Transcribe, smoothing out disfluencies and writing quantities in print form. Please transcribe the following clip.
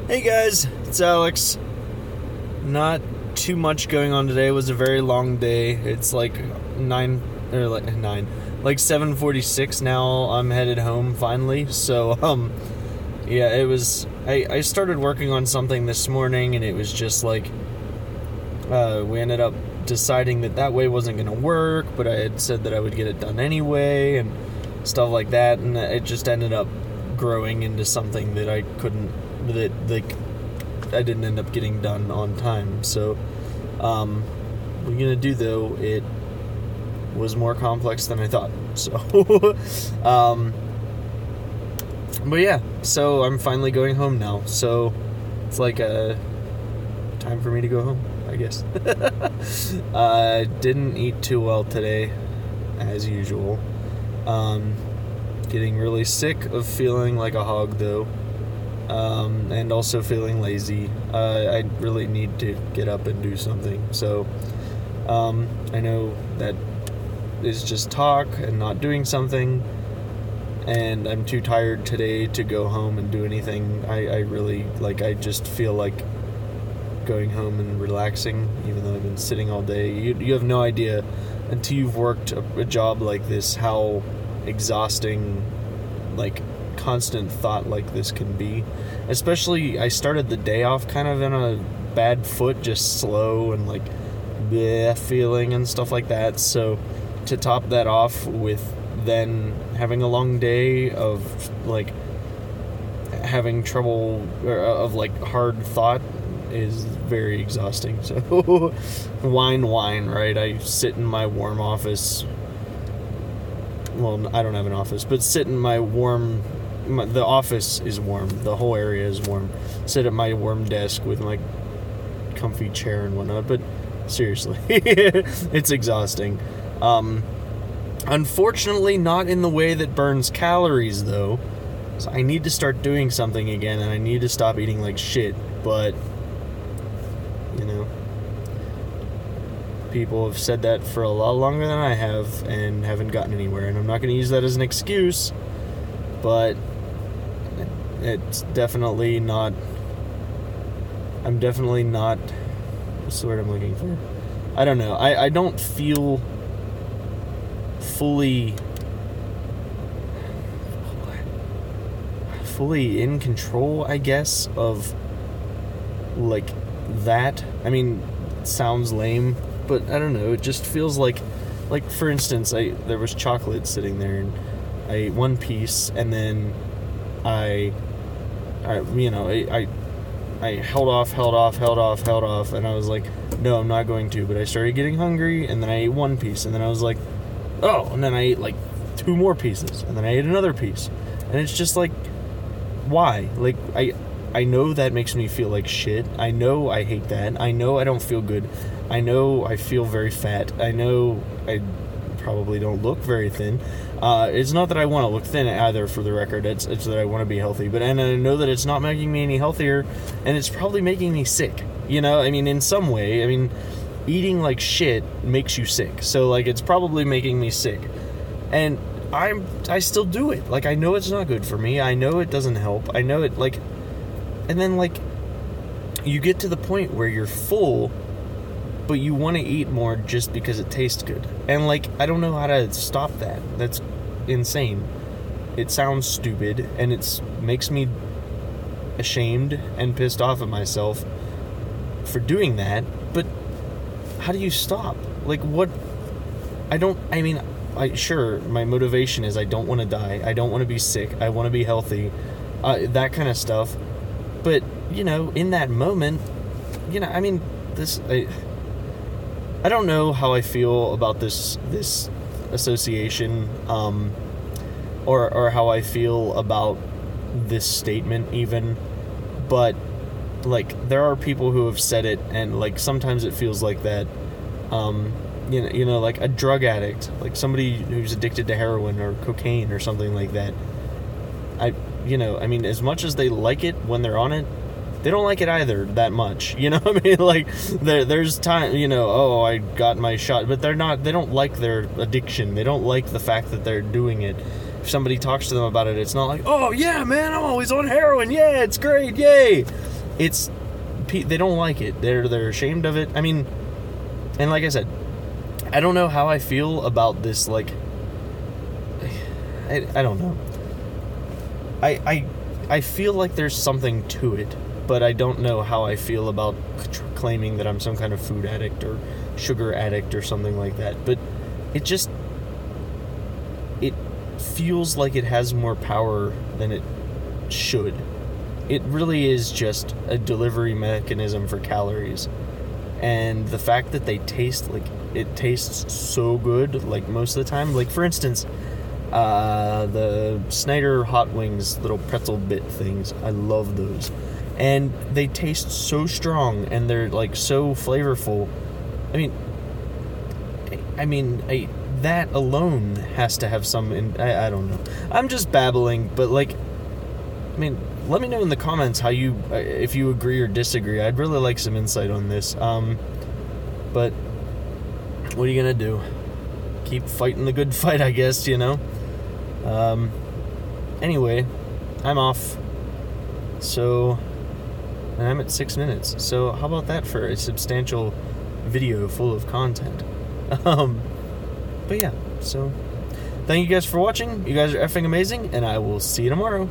Hey guys, it's Alex. Not too much going on today. It was a very long day. It's like 7:46 now. I'm headed home finally. So yeah, it was I started working on something this morning and it was just like we ended up deciding that way wasn't going to work, but I had said that I would get it done anyway and stuff like that, and it just ended up growing into something that I didn't end up getting done on time. So what we're gonna do though, it was more complex than I thought. So but yeah, so I'm finally going home now. So it's like time for me to go home, I guess. Didn't eat too well today, as usual. Getting really sick of feeling like a hog though. And also feeling lazy. I really need to get up and do something. So I know that is just talk and not doing something, and I'm too tired today to go home and do anything. I really, I just feel like going home and relaxing, even though I've been sitting all day. You have no idea until you've worked a job like this how exhausting, constant thought like this can be. Especially, I started the day off kind of in a bad foot, just slow and bleh feeling and stuff like that. So to top that off with then having a long day of having trouble of hard thought is very exhausting. So whine, right? I sit in my warm office. Well, I don't have an office, but sit in my the office is warm. The whole area is warm. Sit at my warm desk with my comfy chair and whatnot. But seriously, it's exhausting. Unfortunately, not in the way that burns calories, though. So I need to start doing something again, and I need to stop eating like shit. But, people have said that for a lot longer than I have and haven't gotten anywhere. And I'm not going to use that as an excuse, but it's definitely not... I'm definitely not... What's the word I'm looking for? I don't know. I don't feel fully in control, I guess, of that. I mean, it sounds lame, but I don't know. It just feels like for instance, there was chocolate sitting there, and I ate one piece, and then I held off, and I was like, no, I'm not going to. But I started getting hungry, and then I ate one piece, and then I was like, oh, and then I ate two more pieces, and then I ate another piece, and it's just why? I know that makes me feel like shit. I know I hate that. I know I don't feel good. I know I feel very fat. I know I probably don't look very thin. It's not that I want to look thin either, for the record. It's that I want to be healthy. And I know that it's not making me any healthier, and it's probably making me sick. In some way. Eating like shit makes you sick. So, it's probably making me sick. And I still do it. I know it's not good for me. I know it doesn't help. I know it, and then, you get to the point where you're full, but you want to eat more just because it tastes good. And, I don't know how to stop that. That's insane. It sounds stupid, and it makes me ashamed and pissed off at myself for doing that. But how do you stop? What? Sure, my motivation is I don't want to die. I don't want to be sick. I want to be healthy. That kind of stuff. But, in that moment, I don't know how I feel about this association, or how I feel about this statement even, but, there are people who have said it, and, sometimes it feels like that, like a drug addict, somebody who's addicted to heroin or cocaine or something like that. As much as they like it when they're on it, they don't like it either that much. There's time, I got my shot, but they don't like their addiction. They don't like the fact that they're doing it. If somebody talks to them about it, it's not like, oh yeah, man, I'm always on heroin. Yeah, it's great. Yay. they don't like it. They're ashamed of it. I mean, and like I said, I don't know how I feel about this. Like, I don't know. I feel like there's something to it, but I don't know how I feel about claiming that I'm some kind of food addict or sugar addict or something like that. But it feels like it has more power than it should. It really is just a delivery mechanism for calories. And the fact that they taste like, it tastes so good, like most of the time. Like, for instance, the Snyder hot wings little pretzel bit things, I love those, and they taste so strong and they're like so flavorful. I mean that alone has to have some I don't know, I'm just babbling, but like, I mean, let me know in the comments how you if you agree or disagree. I'd really like some insight on this. But what are you gonna do? Keep fighting the good fight, I guess, you know. Anyway, I'm off. So, and I'm at 6 minutes. So how about that for a substantial video full of content? But yeah, so thank you guys for watching. You guys are effing amazing, and I will see you tomorrow.